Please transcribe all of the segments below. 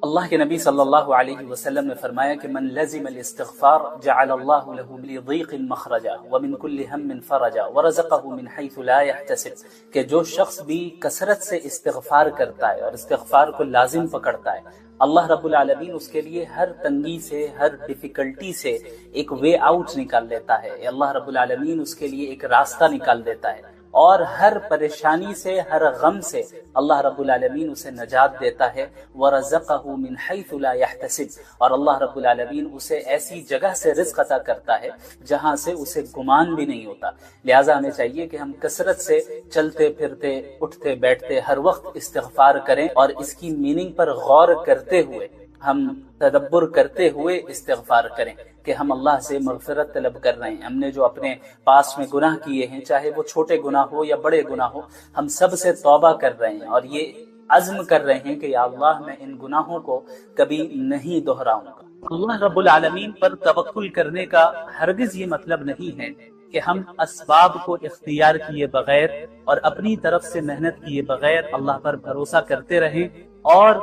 اللہ کے نبی صلی اللہ علیہ وسلم نے فرمایا کہ من لزم الاستغفار جعل اللہ له من ضیق مخرجا ومن كل هم فرجا ورزقه من حيث لا يحتسب، کہ جو شخص بھی کثرت سے استغفار کرتا ہے اور استغفار کو لازم پکڑتا ہے، اللہ رب العالمین اس کے لیے ہر تنگی سے، ہر ڈیفیکلٹی سے ایک وے آؤٹ نکال دیتا ہے۔ اللہ رب العالمین اس کے لیے ایک راستہ نکال دیتا ہے، اور ہر پریشانی سے، ہر غم سے اللہ رب العالمین اسے نجات دیتا ہے۔ وَرَزَقَهُ مِنْ حَيْثُ لَا يَحْتَسِبُ، اور اللہ رب العالمین اسے ایسی جگہ سے رزق عطا کرتا ہے جہاں سے اسے گمان بھی نہیں ہوتا۔ لہٰذا ہمیں چاہیے کہ ہم کثرت سے چلتے پھرتے، اٹھتے بیٹھتے ہر وقت استغفار کریں، اور اس کی میننگ پر غور کرتے ہوئے، ہم تدبر کرتے ہوئے استغفار کریں کہ ہم اللہ سے مغفرت طلب کر رہے ہیں۔ ہم نے جو اپنے پاس میں گناہ کیے ہیں، چاہے وہ چھوٹے گناہ ہو یا بڑے گناہ ہو، ہم سب سے توبہ کر رہے ہیں، اور یہ عزم کر رہے ہیں کہ یا اللہ میں ان گناہوں کو کبھی نہیں دہراؤں گا۔ اللہ رب العالمین پر توکل کرنے کا ہرگز یہ مطلب نہیں ہے کہ ہم اسباب کو اختیار کیے بغیر اور اپنی طرف سے محنت کیے بغیر اللہ پر بھروسہ کرتے رہیں اور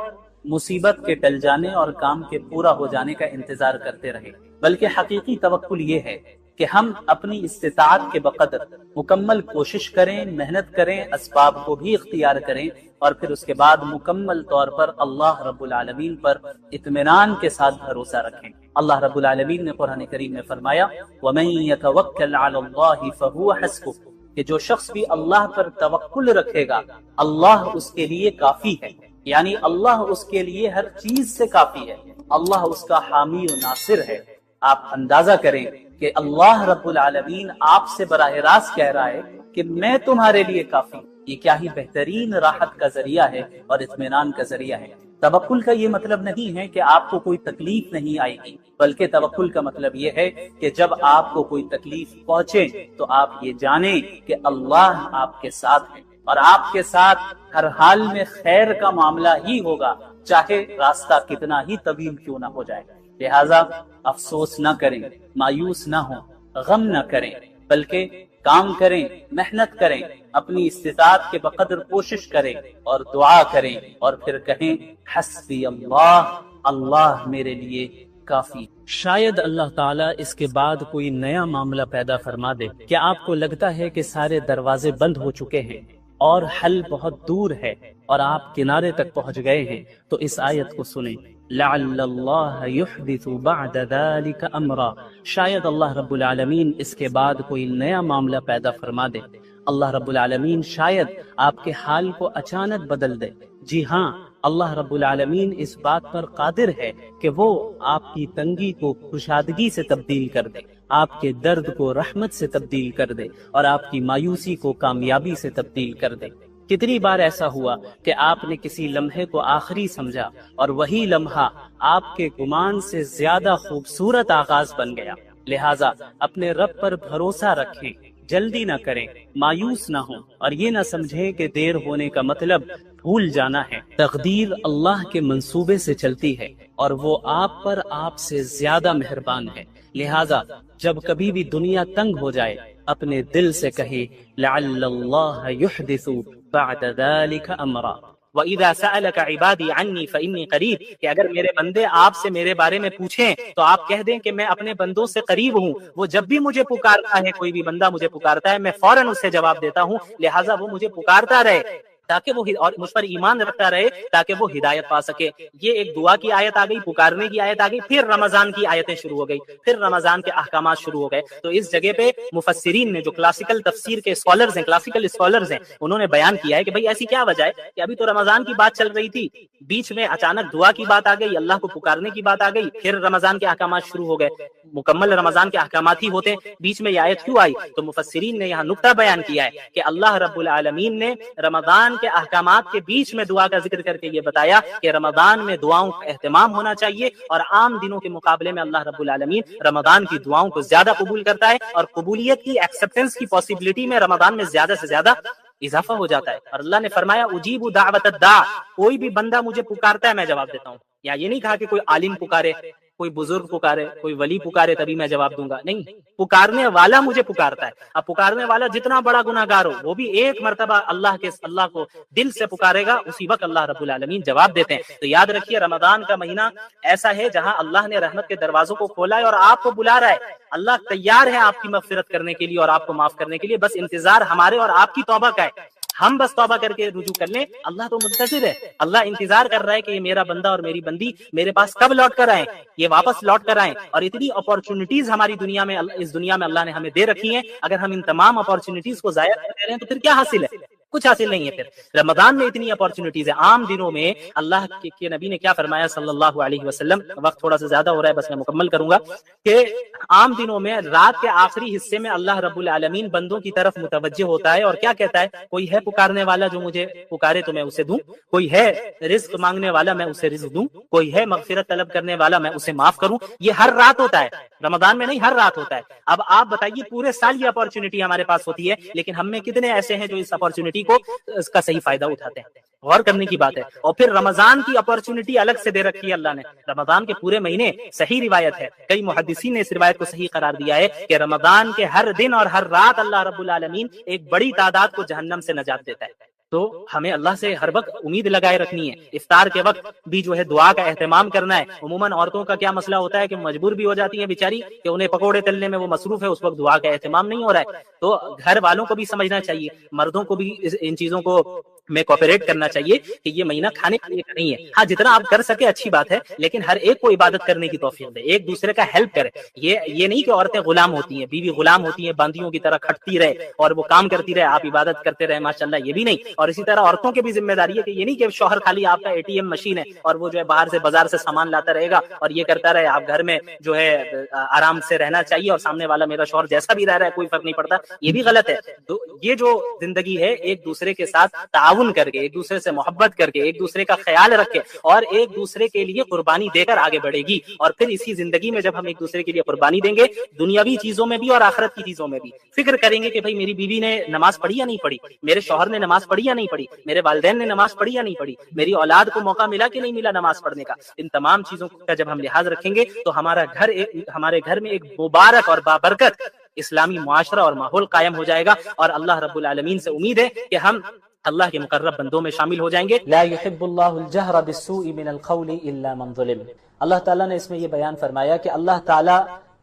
مصیبت کے ٹل جانے اور کام کے پورا ہو جانے کا انتظار کرتے رہے، بلکہ حقیقی توکل یہ ہے کہ ہم اپنی استطاعت کے بقدر مکمل کوشش کریں، محنت کریں، اسباب کو بھی اختیار کریں، اور پھر اس کے بعد مکمل طور پر اللہ رب العالمین پر اطمینان کے ساتھ بھروسہ رکھیں۔ اللہ رب العالمین نے قرآن کریم میں فرمایا وَمَن يَتَوَكَّلْ عَلَى اللَّهِ فَهُوَ حَسْبُهُ، کہ جو شخص بھی اللہ پر توکل رکھے گا اللہ اس کے لیے کافی ہے، یعنی اللہ اس کے لیے ہر چیز سے کافی ہے، اللہ اس کا حامی و ناصر ہے۔ آپ اندازہ کریں کہ اللہ رب العالمین آپ سے براہ راست کہہ رہا ہے کہ میں تمہارے لیے کافی ہوں۔ یہ کیا ہی بہترین راحت کا ذریعہ ہے اور اطمینان کا ذریعہ ہے۔ توکل کا یہ مطلب نہیں ہے کہ آپ کو کوئی تکلیف نہیں آئے گی، بلکہ توکل کا مطلب یہ ہے کہ جب آپ کو کوئی تکلیف پہنچے تو آپ یہ جانیں کہ اللہ آپ کے ساتھ ہے، اور آپ کے ساتھ ہر حال میں خیر کا معاملہ ہی ہوگا، چاہے راستہ کتنا ہی طویل کیوں نہ ہو جائے۔ لہٰذا افسوس نہ کریں، مایوس نہ ہوں، غم نہ کریں، بلکہ کام کریں، محنت کریں، اپنی استطاعت کے بقدر کوشش کریں اور دعا کریں، اور پھر کہیں حسبی اللہ، اللہ میرے لیے کافی۔ شاید اللہ تعالیٰ اس کے بعد کوئی نیا معاملہ پیدا فرما دے۔ کیا آپ کو لگتا ہے کہ سارے دروازے بند ہو چکے ہیں اور حل بہت دور ہے اور آپ کنارے تک پہنچ گئے ہیں؟ تو اس آیت کو سنیں، لعل اللہ یحدث بعد ذلك امرا، شاید اللہ رب العالمین اس کے بعد کوئی نیا معاملہ پیدا فرما دے۔ اللہ رب العالمین شاید آپ کے حال کو اچانک بدل دے۔ جی ہاں، اللہ رب العالمین اس بات پر قادر ہے کہ وہ آپ کی تنگی کو کشادگی سے تبدیل کر دے، آپ کے درد کو رحمت سے تبدیل کر دے، اور آپ کی مایوسی کو کامیابی سے تبدیل کر دے۔ کتنی بار ایسا ہوا کہ آپ نے کسی لمحے کو آخری سمجھا اور وہی لمحہ آپ کے گمان سے زیادہ خوبصورت آغاز بن گیا۔ لہٰذا اپنے رب پر بھروسہ رکھیں، جلدی نہ کریں، مایوس نہ ہوں، اور یہ نہ سمجھیں کہ دیر ہونے کا مطلب بھول جانا ہے۔ تقدیر اللہ کے منصوبے سے چلتی ہے اور وہ آپ پر آپ سے زیادہ مہربان ہے۔ لہٰذا جب کبھی بھی دنیا تنگ ہو جائے، اپنے دل سے کہے لعل اللہ یحدث بعد ذلك امرا، وَإِذَا سَأَلَكَ عِبَادِي عَنِّي فَإِنِّي قَرِيبٌ، کہ اگر میرے بندے آپ سے میرے بارے میں پوچھیں تو آپ کہہ دیں کہ میں اپنے بندوں سے قریب ہوں، وہ جب بھی مجھے پکارتا ہے، کوئی بھی بندہ مجھے پکارتا ہے، میں فوراً اس سے جواب دیتا ہوں، لہٰذا وہ مجھے پکارتا رہے تاکہ وہ اور مجھ پر ایمان رکھتا رہے تاکہ وہ ہدایت پا سکے۔ یہ ایک دعا کی آیت آ گئی، پکارنے کی آیت آ گئی، پھر رمضان کی آیتیں شروع ہو گئی، پھر رمضان کے احکامات شروع ہو گئے۔ تو اس جگہ پہ مفسرین نے، جو کلاسیکل تفسیر کے اسکالرز ہیں، کلاسیکل اسکالرز ہیں، انہوں نے بیان کیا ہے کہ بھئی ایسی کیا وجہ ہے کہ ابھی تو رمضان کی بات چل رہی تھی، بیچ میں اچانک دعا کی بات آ گئی، اللہ کو پکارنے کی بات آ گئی، پھر رمضان کے احکامات شروع ہو گئے، مکمل رمضان کے احکامات ہی ہوتے، بیچ میں یہ آیت کیوں آئی؟ تو مفسرین نے یہاں نقطہ بیان کیا ہے کہ اللہ رب العالمین نے رمضان کے احکامات کے بیچ میں دعا کا ذکر کر کے یہ بتایا کہ رمضان میں دعاؤں کا اہتمام ہونا چاہیے، اور عام دنوں کے مقابلے میں اللہ رب العالمین رمضان کی دعاؤں کو زیادہ قبول کرتا ہے، اور قبولیت کی، ایکسپٹنس کی پاسبلٹی میں رمضان میں زیادہ سے زیادہ اضافہ ہو جاتا ہے۔ اور اللہ نے فرمایا اجیب دعوت الداع، کوئی بھی بندہ مجھے پکارتا ہے میں جواب دیتا ہوں۔ یا یہ نہیں کہا کہ کوئی عالم پکارے، کوئی بزرگ پکارے، کوئی ولی پکارے تبھی میں جواب دوں گا، نہیں، پکارنے والا مجھے پکارتا ہے. اب پکارنے والا جتنا بڑا گناہگار ہو وہ بھی ایک مرتبہ اللہ کو دل سے پکارے گا، اسی وقت اللہ رب العالمین جواب دیتے ہیں. تو یاد رکھیے رمضان کا مہینہ ایسا ہے جہاں اللہ نے رحمت کے دروازوں کو کھولا ہے اور آپ کو بلا رہا ہے. اللہ تیار ہے آپ کی مغفرت کرنے کے لیے اور آپ کو معاف کرنے کے لیے، بس انتظار ہمارے اور آپ کی توبہ کا ہے. ہم بس توبہ کر کے رجوع کر لیں. اللہ تو منتظر ہے، اللہ انتظار کر رہا ہے کہ یہ میرا بندہ اور میری بندی میرے پاس کب لوٹ کر آئیں، یہ واپس لوٹ کر آئیں. اور اتنی اپارچونٹیز ہماری دنیا میں اس دنیا میں اللہ نے ہمیں دے رکھی ہیں، اگر ہم ان تمام اپارچونٹیز کو ضائع کر رہے ہیں تو پھر کیا حاصل ہے؟ کچھ حاصل نہیں ہے. پھر رمضان میں اتنی اپارچونٹیز ہیں. عام دنوں میں اللہ کے نبی نے کیا فرمایا صلی اللہ علیہ وسلم، وقت تھوڑا سا زیادہ ہو رہا ہے بس میں مکمل کروں گا، کہ عام دنوں میں رات کے آخری حصے میں اللہ رب العالمین بندوں کی طرف متوجہ ہوتا ہے اور کیا کہتا ہے، کوئی ہے پکارنے والا جو مجھے پکارے تو میں اسے دوں، کوئی ہے رزق مانگنے والا میں اسے رزق دوں، کوئی ہے مغفرت طلب کرنے والا میں اسے معاف کروں. یہ ہر رات ہوتا ہے، رمضان میں نہیں، ہر رات ہوتا ہے. اب آپ بتائیے پورے سال یہ اپارچونٹی ہمارے پاس ہوتی ہے، لیکن ہم میں کتنے ایسے ہیں جو اس اپارچونٹی کو اس کا صحیح فائدہ اٹھاتے ہیں؟ غور کرنے کی بات ہے. اور پھر رمضان کی اپارچونٹی الگ سے دے رکھی ہے اللہ نے. رمضان کے پورے مہینے، صحیح روایت ہے، کئی محدثین نے اس روایت کو صحیح قرار دیا ہے کہ رمضان کے ہر دن اور ہر رات اللہ رب العالمین ایک بڑی تعداد کو جہنم سے نجات دیتا ہے. تو ہمیں اللہ سے ہر وقت امید لگائے رکھنی ہے. افطار کے وقت بھی جو ہے دعا کا اہتمام کرنا ہے. عموماً عورتوں کا کیا مسئلہ ہوتا ہے کہ مجبور بھی ہو جاتی ہیں بیچاری کہ انہیں پکوڑے تلنے میں وہ مصروف ہے، اس وقت دعا کا اہتمام نہیں ہو رہا ہے. تو گھر والوں کو بھی سمجھنا چاہیے، مردوں کو بھی ان چیزوں کو میں کوپریٹ کرنا چاہیے کہ یہ مہینہ کھانے کے لیے نہیں ہے. ہاں جتنا آپ کر سکے اچھی بات ہے، لیکن ہر ایک کو عبادت کرنے کی توفیق دے، ایک دوسرے کا ہیلپ کرے. یہ نہیں کہ عورتیں غلام ہوتی ہیں، بیوی غلام ہوتی ہیں، باندیوں کی طرح کھٹتی رہے اور وہ کام کرتی رہے، آپ عبادت کرتے رہے ماشاءاللہ، یہ بھی نہیں. اور اسی طرح عورتوں کی بھی ذمہ داری ہے کہ یہ نہیں کہ شوہر خالی آپ کا اے ٹی ایم مشین ہے اور وہ جو ہے باہر سے بازار سے سامان لاتا رہے گا اور یہ کرتا رہے، آپ گھر میں جو ہے آرام سے رہنا چاہیے اور سامنے والا میرا شوہر جیسا بھی رہ رہا ہے کوئی فرق نہیں پڑتا، یہ بھی غلط ہے. تو یہ جو زندگی ہے ایک دوسرے کے ساتھ تعاون کر کے، ایک دوسرے سے محبت کر کے، ایک دوسرے کا خیال رکھ کے اور ایک دوسرے کے لیے قربانی دے کر آگے بڑھے گی. اور پھر اسی زندگی میں جب ہم ایک دوسرے کے لیے قربانی دیں گے، دنیاوی چیزوں میں بھی اور آخرت کی چیزوں میں بھی فکر کریں گے کہ بھائی میری بیوی نے نماز پڑھی یا نہیں پڑھی، میرے شوہر نے نماز پڑھی یا نہیں پڑھی، میرے والدین نے نماز پڑھی یا نہیں پڑھی، میری اولاد کو موقع ملا کہ نہیں ملا نماز پڑھنے کا. ان تمام چیزوں کا جب ہم لحاظ رکھیں گے تو ہمارے گھر میں ایک مبارک اور بابرکت اسلامی معاشرہ اور ماحول قائم ہو جائے گا. اور اللہ رب العالمین سے امید ہے کہ ہم اللہ کے مقرب بندوں میں شامل ہو جائیں گے. لا يحب اللہ الجہر بالسوء من القول الا من ظلم. اللہ تعالیٰ نے اس میں یہ بیان فرمایا کہ اللہ تعالیٰ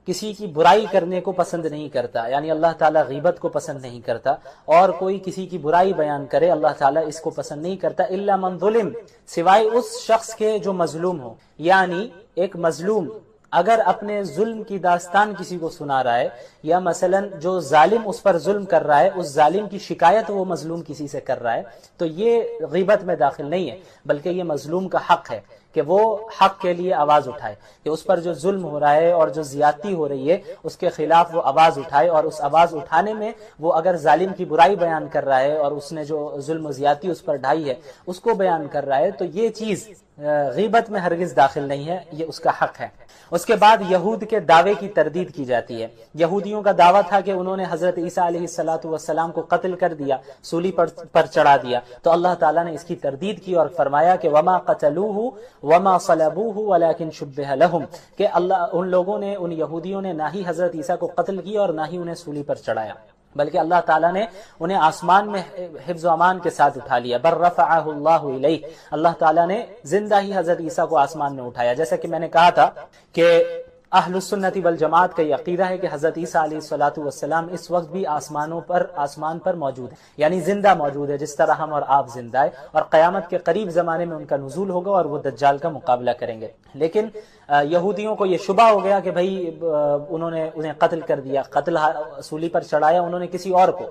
کسی کی برائی کرنے کو پسند نہیں کرتا، یعنی اللہ تعالیٰ غیبت کو پسند نہیں کرتا، اور کوئی کسی کی برائی بیان کرے اللہ تعالیٰ اس کو پسند نہیں کرتا. الا من ظلم، سوائے اس شخص کے جو مظلوم ہو. یعنی ایک مظلوم اگر اپنے ظلم کی داستان کسی کو سنا رہا ہے، یا مثلا جو ظالم اس پر ظلم کر رہا ہے اس ظالم کی شکایت وہ مظلوم کسی سے کر رہا ہے، تو یہ غیبت میں داخل نہیں ہے، بلکہ یہ مظلوم کا حق ہے کہ وہ حق کے لیے آواز اٹھائے، کہ اس پر جو ظلم ہو رہا ہے اور جو زیادتی ہو رہی ہے اس کے خلاف وہ آواز اٹھائے. اور اس آواز اٹھانے میں وہ اگر ظالم کی برائی بیان کر رہا ہے اور اس نے جو ظلم و زیادتی اس پر ڈھائی ہے اس کو بیان کر رہا ہے، تو یہ چیز غیبت میں ہرگز داخل نہیں ہے، یہ اس کا حق ہے. اس کے بعد یہود کے دعوے کی تردید کی جاتی ہے. یہودیوں کا دعویٰ تھا کہ انہوں نے حضرت عیسیٰ علیہ السلام کو قتل کر دیا، سولی پر چڑھا دیا. تو اللہ تعالیٰ نے اس کی تردید کی اور فرمایا کہ وما قتلوہ وما صلبوہ ولکن شبہ لہم، کہ ان لوگوں نے، ان یہودیوں نے نہ ہی حضرت عیسیٰ کو قتل کیا اور نہ ہی انہیں سولی پر چڑھایا، بلکہ اللہ تعالیٰ نے انہیں آسمان میں حفظ و امان کے ساتھ اٹھا لیا. بر رفعہ اللہ الیہ، اللہ تعالیٰ نے زندہ ہی حضرت عیسیٰ کو آسمان میں اٹھایا. جیسا کہ میں نے کہا تھا کہ اہل السنت والجماعت کا یہ عقیدہ ہے کہ حضرت عیسیٰ علیہ السلام اس وقت بھی آسمان پر موجود ہے، یعنی زندہ موجود ہے جس طرح ہم اور آپ زندہ ہے، اور قیامت کے قریب زمانے میں ان کا نزول ہوگا اور وہ دجال کا مقابلہ کریں گے. لیکن یہودیوں کو یہ شبہ ہو گیا کہ بھائی انہوں نے انہیں قتل کر دیا، قتل سولی پر چڑھایا انہوں نے کسی اور کو،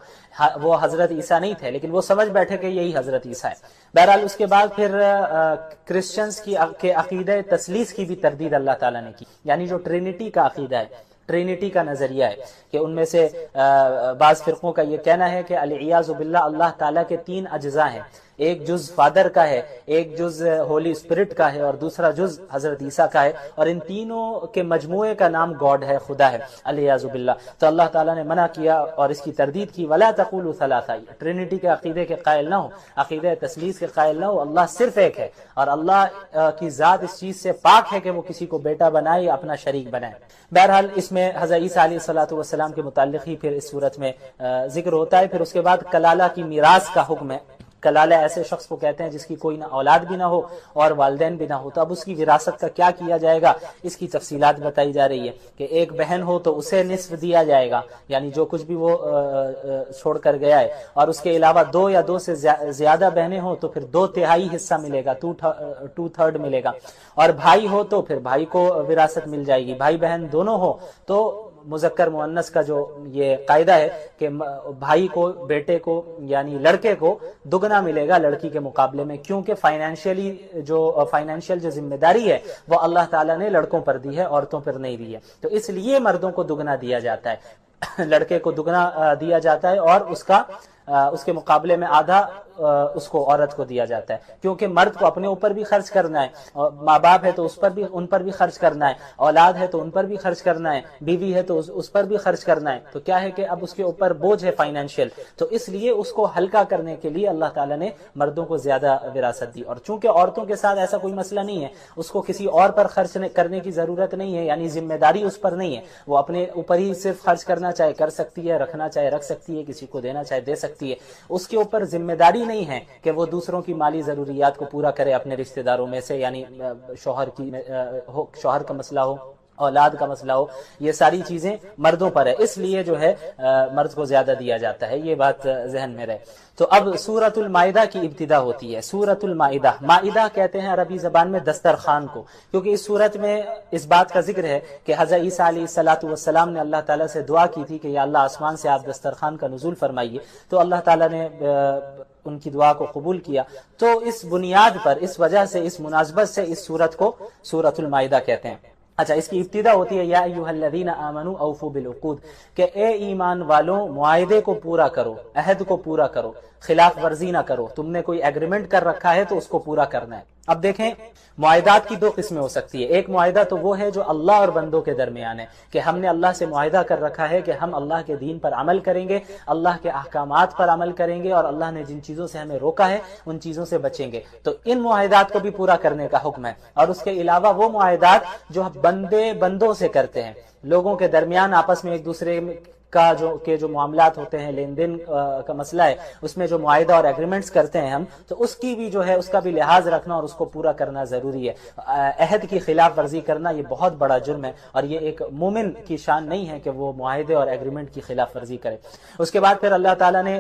وہ حضرت عیسیٰ نہیں تھے، لیکن وہ سمجھ بیٹھے کہ یہی حضرت عیسیٰ ہے. بہرحال اس کے بعد پھر کرسچنز کے عقیدہ تثلیث کی بھی تردید اللہ تعالیٰ نے کی، یعنی جو ٹرینٹی کا عقیدہ ہے، ٹرینٹی کا نظریہ ہے، کہ ان میں سے بعض فرقوں کا یہ کہنا ہے کہ العیاذ باللہ اللہ تعالیٰ کے 3 اجزاء ہیں. ایک جز فادر کا ہے، ایک جز ہولی اسپرٹ کا ہے اور دوسرا جز حضرت عیسیٰ کا ہے، اور ان تینوں کے مجموعے کا نام گاڈ ہے، خدا ہے، الیاذ باللہ۔ تو اللہ تعالیٰ نے منع کیا اور اس کی تردید کی، ولا تقولوا ثلاثہ، ٹرینٹی کے عقیدے کے قائل نہ ہو، عقیدہ تثلیث کے قائل نہ ہو، اللہ صرف ایک ہے، اور اللہ کی ذات اس چیز سے پاک ہے کہ وہ کسی کو بیٹا بنائے یا اپنا شریک بنائے۔ بہرحال اس میں حضرت عیسیٰ علیہ السلام کے متعلق ہی پھر اس صورت میں ذکر ہوتا ہے۔ پھر اس کے بعد کلالہ کی میراث کا حکم ہے۔ کلالہ ایسے شخص کو کہتے ہیں جس کی کوئی نہ اولاد بھی نہ ہو اور والدین بھی نہ ہو، تو اب اس کی وراثت کا کیا کیا جائے گا، اس کی تفصیلات بتائی جا رہی ہے کہ ایک بہن ہو تو اسے نصف دیا جائے گا، یعنی جو کچھ بھی وہ چھوڑ کر گیا ہے، اور اس کے علاوہ دو یا دو سے زیادہ بہنیں ہوں تو پھر 2/3 حصہ ملے گا، 2/3 ملے گا، اور بھائی ہو تو پھر بھائی کو وراثت مل جائے گی، بھائی بہن دونوں ہو تو مذکر مؤنث کا جو یہ قاعدہ ہے کہ بھائی کو، بیٹے کو یعنی لڑکے کو دگنا ملے گا لڑکی کے مقابلے میں، کیونکہ فائنینشیل جو ذمہ داری ہے وہ اللہ تعالیٰ نے لڑکوں پر دی ہے، عورتوں پر نہیں دی ہے، تو اس لیے مردوں کو دگنا دیا جاتا ہے، لڑکے کو دگنا دیا جاتا ہے، اور اس کے مقابلے میں آدھا اس کو عورت کو دیا جاتا ہے، کیونکہ مرد کو اپنے اوپر بھی خرچ کرنا ہے، اور ماں باپ ہے تو ان پر بھی خرچ کرنا ہے، اولاد ہے تو ان پر بھی خرچ کرنا ہے، بیوی ہے تو اس پر بھی خرچ کرنا ہے، تو کیا ہے کہ اب اس کے اوپر بوجھ ہے فائنینشیل، تو اس لیے اس کو ہلکا کرنے کے لیے اللہ تعالیٰ نے مردوں کو زیادہ وراثت دی، اور چونکہ عورتوں کے ساتھ ایسا کوئی مسئلہ نہیں ہے، اس کو کسی اور پر خرچ کرنے کی ضرورت نہیں ہے، یعنی ذمہ داری اس پر نہیں ہے، وہ اپنے اوپر ہی صرف خرچ کرنا چاہے کر سکتی ہے، رکھنا چاہے رکھ سکتی ہے، کسی کو دینا چاہے دے سکتی ہے، اس کے اوپر ذمہ داری نہیں ہے کہ وہ دوسروں کی مالی ضروریات کو پورا کرے اپنے رشتہ داروں میں سے، یعنی شوہر کا مسئلہ ہو، اولاد کا مسئلہ ہو، یہ ساری چیزیں مردوں پر ہے، اس لیے جو ہے مرد کو زیادہ دیا جاتا ہے، یہ بات ذہن میں رہے۔ تو اب سورۃ المائدہ کی ابتدا ہوتی ہے۔ سورۃ المائدہ، مائدہ کہتے ہیں عربی زبان میں دسترخوان کو، کیونکہ اس سورت میں اس بات کا ذکر ہے کہ حضرت عیسیٰ علیہ السلام نے اللہ تعالیٰ سے دعا کی تھی کہ یا اللہ آسمان سے آپ دسترخوان کا نزول فرمائیے، تو اللہ تعالیٰ نے ان کی دعا کو قبول کیا، تو اس بنیاد پر، اس وجہ سے، اس مناسبت سے اس سورت کو سورۃ المائدہ کہتے ہیں۔ اچھا، اس کی ابتدا ہوتی ہے یا ایھا الذین آمنوا اوفوا بالعقود، کہ اے ایمان والوں معاہدے کو پورا کرو، عہد کو پورا کرو، خلاف ورزی نہ کرو، تم نے کوئی ایگریمنٹ کر رکھا ہے تو اس کو پورا کرنا ہے۔ اب دیکھیں، معاہدات کی 2 قسمیں ہو سکتی ہے۔ ایک معاہدہ تو وہ ہے جو اللہ اور بندوں کے درمیان ہے، کہ ہم نے اللہ سے معاہدہ کر رکھا ہے کہ ہم اللہ کے دین پر عمل کریں گے، اللہ کے احکامات پر عمل کریں گے، اور اللہ نے جن چیزوں سے ہمیں روکا ہے ان چیزوں سے بچیں گے، تو ان معاہدات کو بھی پورا کرنے کا حکم ہے۔ اور اس کے علاوہ وہ معاہدات جو بندے بندوں سے کرتے ہیں، لوگوں کے درمیان آپس میں ایک دوسرے کا جو معاملات ہوتے ہیں، لین دین کا مسئلہ ہے، اس میں جو معاہدہ اور ایگریمنٹس کرتے ہیں ہم، تو اس کی بھی جو ہے اس کا بھی لحاظ رکھنا اور اس کو پورا کرنا ضروری ہے۔ عہد کی خلاف ورزی کرنا یہ بہت بڑا جرم ہے، اور یہ ایک مومن کی شان نہیں ہے کہ وہ معاہدے اور ایگریمنٹ کی خلاف ورزی کرے۔ اس کے بعد پھر اللہ تعالیٰ نے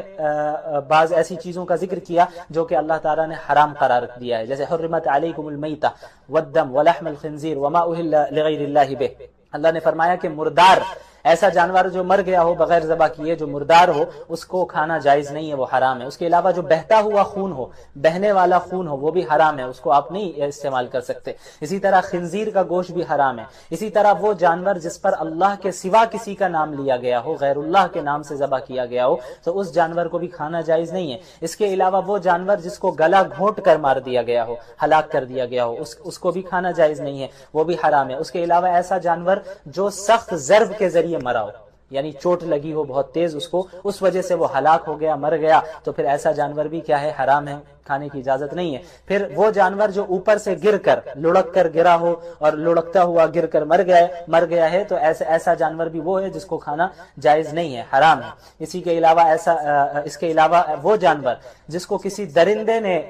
بعض ایسی چیزوں کا ذکر کیا جو کہ اللہ تعالیٰ نے حرام قرار دیا ہے، جیسے حرمت علیکم المیتہ والدم ولحم الخنزیر وما اہل لغیر اللہ بہ۔ اللہ نے فرمایا کہ مردار، ایسا جانور جو مر گیا ہو بغیر ذبح کیے، جو مردار ہو، اس کو کھانا جائز نہیں ہے، وہ حرام ہے۔ اس کے علاوہ جو بہتا ہوا خون ہو، بہنے والا خون ہو، وہ بھی حرام ہے، اس کو آپ نہیں استعمال کر سکتے۔ اسی طرح خنزیر کا گوشت بھی حرام ہے۔ اسی طرح وہ جانور جس پر اللہ کے سوا کسی کا نام لیا گیا ہو، غیر اللہ کے نام سے ذبح کیا گیا ہو، تو اس جانور کو بھی کھانا جائز نہیں ہے۔ اس کے علاوہ وہ جانور جس کو گلا گھونٹ کر مار دیا گیا ہو، ہلاک کر دیا گیا ہو، اس کو بھی کھانا جائز نہیں ہے، وہ بھی حرام ہے۔ اس کے علاوہ ایسا جانور جو سخت ضرب کے ذریعے مرا ہو، یعنی چوٹ لگی ہو بہت تیز اس کو، اس وجہ سے وہ ہلاک ہو گیا، مر گیا، تو پھر ایسا جانور بھی کیا ہے، حرام ہے، کھانے کی اجازت نہیں ہے۔ پھر وہ جانور جو اوپر سے گر کر، لڑک کر گرا ہو اور لڑکتا ہوا گر کر مر گیا ہے، تو ایسا جانور بھی وہ ہے جس کو کھانا جائز نہیں ہے، حرام ہے۔ اس کے علاوہ وہ جانور جس کو کسی درندے نے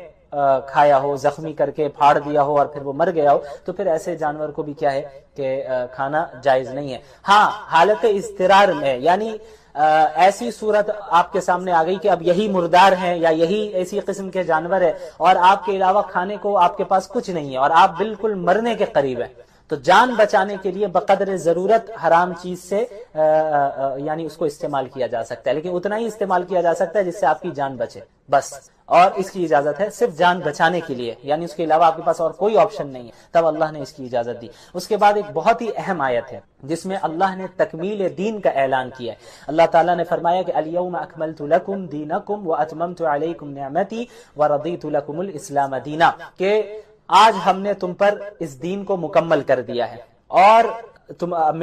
کھایا ہو، زخمی کر کے پھاڑ دیا ہو اور پھر وہ مر گیا ہو، تو پھر ایسے جانور کو بھی کیا ہے کہ کھانا جائز نہیں ہے۔ ہاں، حالت اضطرار میں، یعنی ایسی صورت آپ کے سامنے آ گئی کہ اب یہی مردار ہیں یا یہی ایسی قسم کے جانور ہے اور آپ کے علاوہ کھانے کو آپ کے پاس کچھ نہیں ہے اور آپ بالکل مرنے کے قریب ہیں، تو جان بچانے کے لیے بقدر ضرورت حرام چیز سے یعنی اس کو استعمال کیا جا سکتا ہے، لیکن اتنا ہی استعمال کیا جا سکتا ہے جس سے آپ کی جان بچے بس۔ اور اس کی اجازت ہے صرف جان بچانے کے لیے، یعنی اس کے علاوہ آپ کے پاس اور کوئی آپشن نہیں ہے، تب اللہ نے اس کی اجازت دی۔ اس کے بعد ایک بہت ہی اہم آیت ہے جس میں اللہ نے تکمیل دین کا اعلان کیا ہے۔ اللہ تعالیٰ نے فرمایا کہ الیوم اکملت لکم دینکم واتممت علیکم نعمتی ورضیت لکم الاسلام دینا، کہ آج ہم نے تم پر اس دین کو مکمل کر دیا ہے اور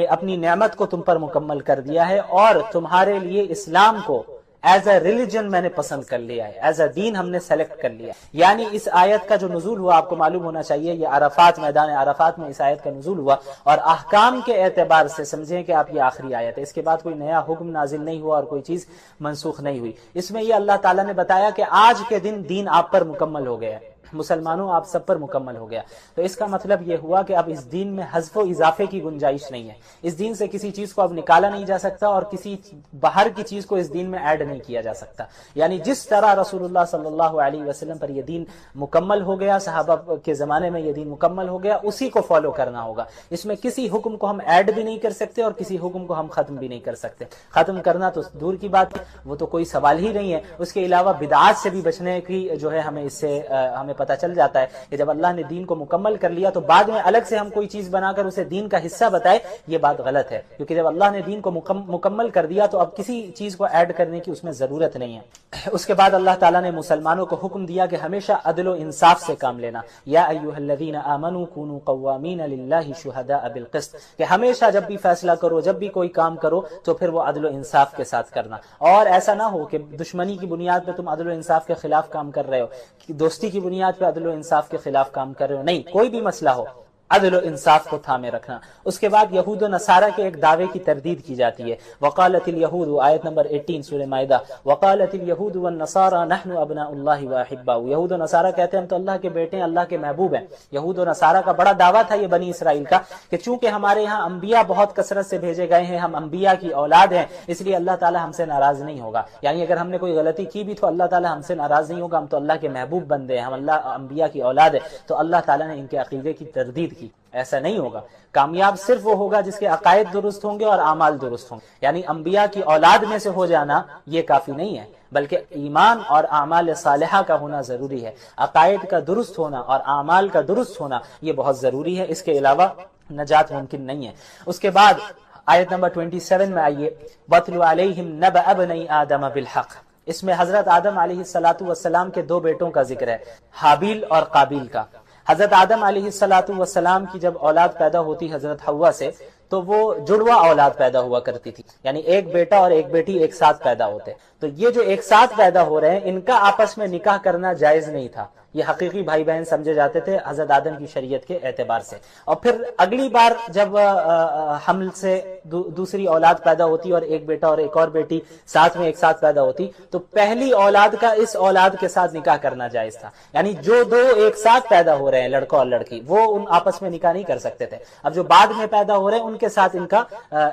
اپنی نعمت کو تم پر مکمل کر دیا ہے، اور تمہارے لیے اسلام کو ایز اے ریلیجن میں نے پسند کر لیا ہے، ایز اے دین ہم نے سیلیکٹ کر لیا ہے۔ یعنی اس آیت کا جو نزول ہوا آپ کو معلوم ہونا چاہیے، یہ عرفات، میدان عرفات میں اس آیت کا نزول ہوا، اور احکام کے اعتبار سے سمجھیں کہ آپ یہ آخری آیت ہے، اس کے بعد کوئی نیا حکم نازل نہیں ہوا اور کوئی چیز منسوخ نہیں ہوئی۔ اس میں یہ اللہ تعالیٰ نے بتایا کہ آج کے دین آپ پر مکمل ہو گیا ہے، مسلمانوں آپ سب پر مکمل ہو گیا۔ تو اس کا مطلب یہ ہوا کہ اب اس دین میں حذف و اضافے کی گنجائش نہیں ہے، اس دین سے کسی چیز کو اب نکالا نہیں جا سکتا اور کسی باہر کی چیز کو اس دین میں ایڈ نہیں کیا جا سکتا۔ یعنی جس طرح رسول اللہ صلی اللہ علیہ وسلم پر یہ دین مکمل ہو گیا، صحابہ کے زمانے میں یہ دین مکمل ہو گیا، اسی کو فالو کرنا ہوگا۔ اس میں کسی حکم کو ہم ایڈ بھی نہیں کر سکتے اور کسی حکم کو ہم ختم بھی نہیں کر سکتے۔ ختم کرنا تو دور کی بات ہے، وہ تو کوئی سوال ہی نہیں ہے۔ اس کے علاوہ بدعات سے بھی بچنے کی جو ہے ہمیں اس سے ہمیں پتہ چل جاتا ہے کہ جب اللہ نے دین کو مکمل کر لیا تو بعد میں الگ سے ہم کوئی چیز بنا کر اسے دین کا حصہ بتائے، یہ بات غلط ہے، کیونکہ جب اللہ نے دین کو مکمل کر دیا تو اب کسی چیز کو ایڈ کرنے کی اس میں ضرورت نہیں ہے۔ اس کے بعد اللہ تعالیٰ نے مسلمانوں کو حکم دیا کہ ہمیشہ عدل و انصاف سے کام لینا، یا ایھا الذین آمنوا کونوا قوامین للہ شہداء بالقسط، کہ ہمیشہ جب بھی فیصلہ کرو، جب بھی کوئی کام کرو تو پھر وہ عدل و انصاف کے ساتھ کرنا، اور ایسا نہ ہو کہ دشمنی کی بنیاد پہ تم عدل و انصاف کے خلاف کام کر رہے ہو، دوستی کی بنیاد پہ عدل و انصاف کے خلاف کام کر رہے ہو، نہیں، کوئی بھی مسئلہ ہو عدل و انصاف کو تھامے رکھنا۔ اس کے بعد یہود و نصارہ کے ایک دعوے کی تردید کی جاتی ہے، وقالت الیہود، آیت نمبر 18 سورہ مائدہ، وقالت الیہود والنصارى نحن ابناء اللہ واحباؤہ، یہود و نصارہ کہتے ہیں ہم تو اللہ کے بیٹے ہیں، اللہ کے محبوب ہیں۔ یہود و نصارہ کا بڑا دعویٰ تھا یہ بنی اسرائیل کا کہ چونکہ ہمارے یہاں انبیاء بہت کثرت سے بھیجے گئے ہیں، ہم انبیاء کی اولاد ہیں، اس لیے اللہ تعالی ہم سے ناراض نہیں ہوگا، یعنی اگر ہم نے کوئی غلطی کی بھی تو اللہ تعالی ہم سے ناراض نہیں ہوگا، ہم تو اللہ کے محبوب بندے ہیں، ہم اللہ انبیاء کی اولاد ہے۔ تو اللہ تعالیٰ نے ان کے عقیدے کی تردید کی، ایسا نہیں ہوگا۔ کامیاب صرف وہ ہوگا جس کے عقائد درست ہوں گے اور اعمال درست ہوں گے، یعنی انبیاء کی اولاد میں سے ہو جانا یہ کافی نہیں ہے، بلکہ ایمان اور اعمال صالحہ کا ہونا ضروری ہے، عقائد کا درست ہونا اور اعمال کا درست ہونا یہ بہت ضروری ہے، اس کے علاوہ نجات ممکن نہیں ہے۔ اس کے بعد آیت نمبر 27 میں آئیے، وَاتْلُ عَلَيْهِمْ نَبَأَ ابْنَيْ آدَمَ بِالْحَقِّ، اس میں حضرت آدم علیہ السلام کے دو بیٹوں کا ذکر ہے، حابیل اور قابیل کا۔ حضرت آدم علیہ السلام کی جب اولاد پیدا ہوتی حضرت حوا سے تو وہ جڑوا اولاد پیدا ہوا کرتی تھی، یعنی ایک بیٹا اور ایک بیٹی ایک ساتھ پیدا ہوتے، تو یہ جو ایک ساتھ پیدا ہو رہے ہیں ان کا آپس میں نکاح کرنا جائز نہیں تھا، یہ حقیقی بھائی بہن سمجھے جاتے تھے حضرت آدم کی شریعت کے اعتبار سے۔ اور پھر اگلی بار جب حمل سے دوسری اولاد پیدا ہوتی اور ایک بیٹا اور ایک اور بیٹی ساتھ میں ایک ساتھ پیدا ہوتی تو پہلی اولاد کا اس اولاد کے ساتھ نکاح کرنا جائز تھا، یعنی جو دو ایک ساتھ پیدا ہو رہے ہیں لڑکا اور لڑکی وہ ان آپس میں نکاح نہیں کر سکتے تھے، اب جو بعد میں پیدا ہو رہے ہیں ان کے ساتھ ان کا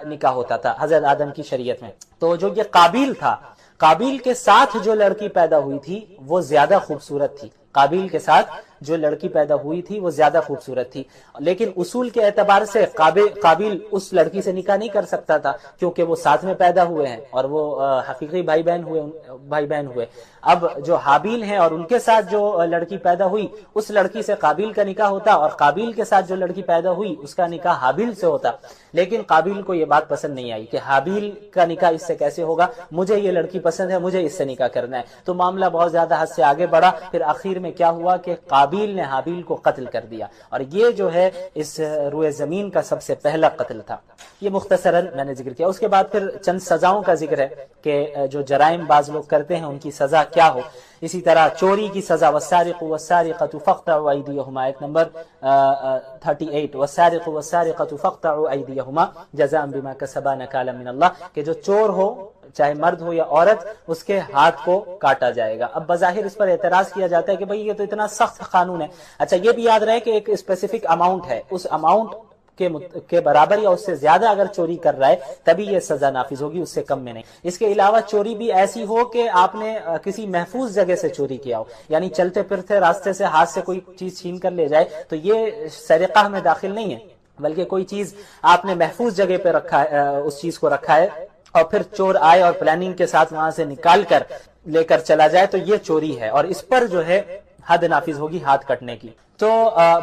نکاح ہوتا تھا حضرت آدم کی شریعت میں۔ تو جو یہ قابیل تھا، قابیل کے ساتھ جو لڑکی پیدا ہوئی تھی وہ زیادہ خوبصورت تھی، قابیل کے ساتھ جو لڑکی پیدا ہوئی تھی وہ زیادہ خوبصورت تھی، لیکن اصول کے اعتبار سے قابیل اس لڑکی سے نکاح نہیں کر سکتا تھا کیونکہ وہ ساتھ میں پیدا ہوئے ہیں اور وہ حقیقی بھائی بہن ہوئے۔ اب جو حابیل ہیں اور ان کے ساتھ جو لڑکی پیدا ہوئی اس لڑکی سے قابیل کا نکاح ہوتا اور قابیل کے ساتھ جو لڑکی پیدا ہوئی اس کا نکاح حابیل سے ہوتا، لیکن قابیل کو یہ بات پسند نہیں آئی کہ حابیل کا نکاح اس سے کیسے ہوگا، مجھے یہ لڑکی پسند ہے، مجھے اس سے نکاح کرنا ہے، تو معاملہ بہت زیادہ حد سے آگے بڑھا، پھر آخر میں کیا ہوا کہ قابیل نے حابیل کو قتل کر دیا، اور یہ جو ہے اس روئے زمین کا سب سے پہلا قتل تھا۔ یہ مختصراً میں نے ذکر کیا۔ اس کے بعد پھر چند سزاؤں کا ذکر ہے کہ جو جرائم بعض لوگ کرتے ہیں ان کی سزا کیا ہو۔ اسی طرح چوری کی سزا، والسارق والسارقة فاقطعوا أيديهما، آیت نمبر 38، والسارق والسارقة فاقطعوا أيديهما جزاء بما كسبا نكالا من الله، کہ جو چور ہو چاہے مرد ہو یا عورت اس کے ہاتھ کو کاٹا جائے گا۔ اب بظاہر اس پر اعتراض کیا جاتا ہے کہ بھئی یہ تو اتنا سخت قانون ہے۔ اچھا یہ بھی یاد رہے کہ ایک اسپیسیفک اماؤنٹ ہے، اس اماؤنٹ کے برابر یا اس سے زیادہ اگر چوری کر رہا ہے تبھی یہ سزا نافذ ہوگی، اس سے کم میں نہیں۔ اس کے علاوہ چوری بھی ایسی ہو کہ آپ نے کسی محفوظ جگہ سے چوری کیا ہو، یعنی چلتے پھرتے راستے سے ہاتھ سے کوئی چیز چھین کر لے جائے تو یہ سرقہ میں داخل نہیں ہے، بلکہ کوئی چیز آپ نے محفوظ جگہ پہ رکھا ہے، اس چیز کو رکھا ہے اور پھر چور آئے اور پلاننگ کے ساتھ وہاں سے نکال کر لے کر چلا جائے تو یہ چوری ہے، اور اس پر جو ہے حد نافذ ہوگی ہاتھ کٹنے کی۔ تو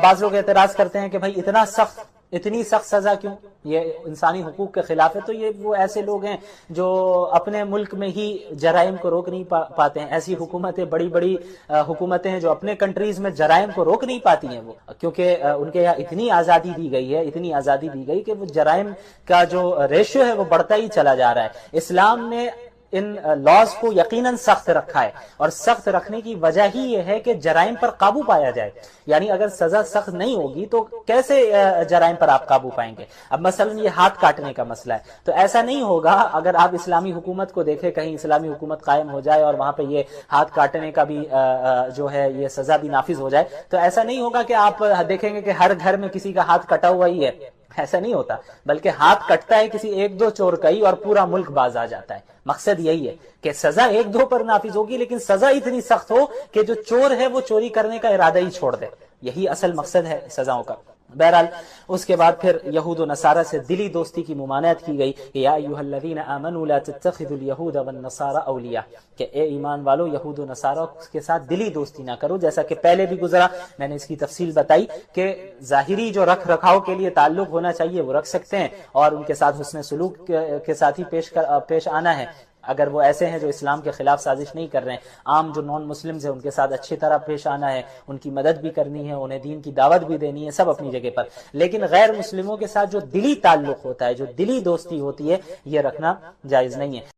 بعض لوگ اعتراض کرتے ہیں کہ بھائی اتنی سخت سزا کیوں، یہ انسانی حقوق کے خلاف ہے۔ تو یہ وہ ایسے لوگ ہیں جو اپنے ملک میں ہی جرائم کو روک نہیں پاتے ہیں، ایسی حکومتیں بڑی بڑی حکومتیں ہیں جو اپنے کنٹریز میں جرائم کو روک نہیں پاتی ہیں، وہ کیونکہ ان کے یہاں اتنی آزادی دی گئی ہے، اتنی آزادی دی گئی کہ وہ جرائم کا جو ریشیو ہے وہ بڑھتا ہی چلا جا رہا ہے۔ اسلام نے ان لاز کو یقیناً سخت رکھا ہے، اور سخت رکھنے کی وجہ ہی یہ ہے کہ جرائم پر قابو پایا جائے۔ یعنی اگر سزا سخت نہیں ہوگی تو کیسے جرائم پر آپ قابو پائیں گے؟ اب مثلا یہ ہاتھ کاٹنے کا مسئلہ ہے، تو ایسا نہیں ہوگا اگر آپ اسلامی حکومت کو دیکھیں، کہیں اسلامی حکومت قائم ہو جائے اور وہاں پہ یہ ہاتھ کاٹنے کا بھی جو ہے یہ سزا بھی نافذ ہو جائے، تو ایسا نہیں ہوگا کہ آپ دیکھیں گے کہ ہر گھر میں کسی کا ہاتھ کٹا ہوا ہی ہے، ایسا نہیں ہوتا، بلکہ ہاتھ کٹتا ہے کسی ایک دو چور کا ہی اور پورا ملک باز آ جاتا ہے۔ مقصد یہی ہے کہ سزا ایک دو پر نافذ ہوگی، لیکن سزا اتنی سخت ہو کہ جو چور ہے وہ چوری کرنے کا ارادہ ہی چھوڑ دے، یہی اصل مقصد ہے سزاؤں کا۔ بہرحال اس کے بعد پھر یہود و نصارہ سے دلی دوستی کی ممانعت کی گئی، یا ایھا الذین آمنوا لا تتخذوا اليہود والنصارى اولیاء، کہ اے ایمان والو یہود و نصارہ کے ساتھ دلی دوستی نہ کرو۔ جیسا کہ پہلے بھی گزرا، میں نے اس کی تفصیل بتائی کہ ظاہری جو رکھ رکھاؤ کے لیے تعلق ہونا چاہیے وہ رکھ سکتے ہیں، اور ان کے ساتھ حسن سلوک کے ساتھ ہی پیش آنا ہے، اگر وہ ایسے ہیں جو اسلام کے خلاف سازش نہیں کر رہے ہیں۔ عام جو نان مسلمز ہیں ان کے ساتھ اچھی طرح پیش آنا ہے، ان کی مدد بھی کرنی ہے، انہیں دین کی دعوت بھی دینی ہے، سب اپنی جگہ پر۔ لیکن غیر مسلموں کے ساتھ جو دلی تعلق ہوتا ہے، جو دلی دوستی ہوتی ہے، یہ رکھنا جائز نہیں ہے۔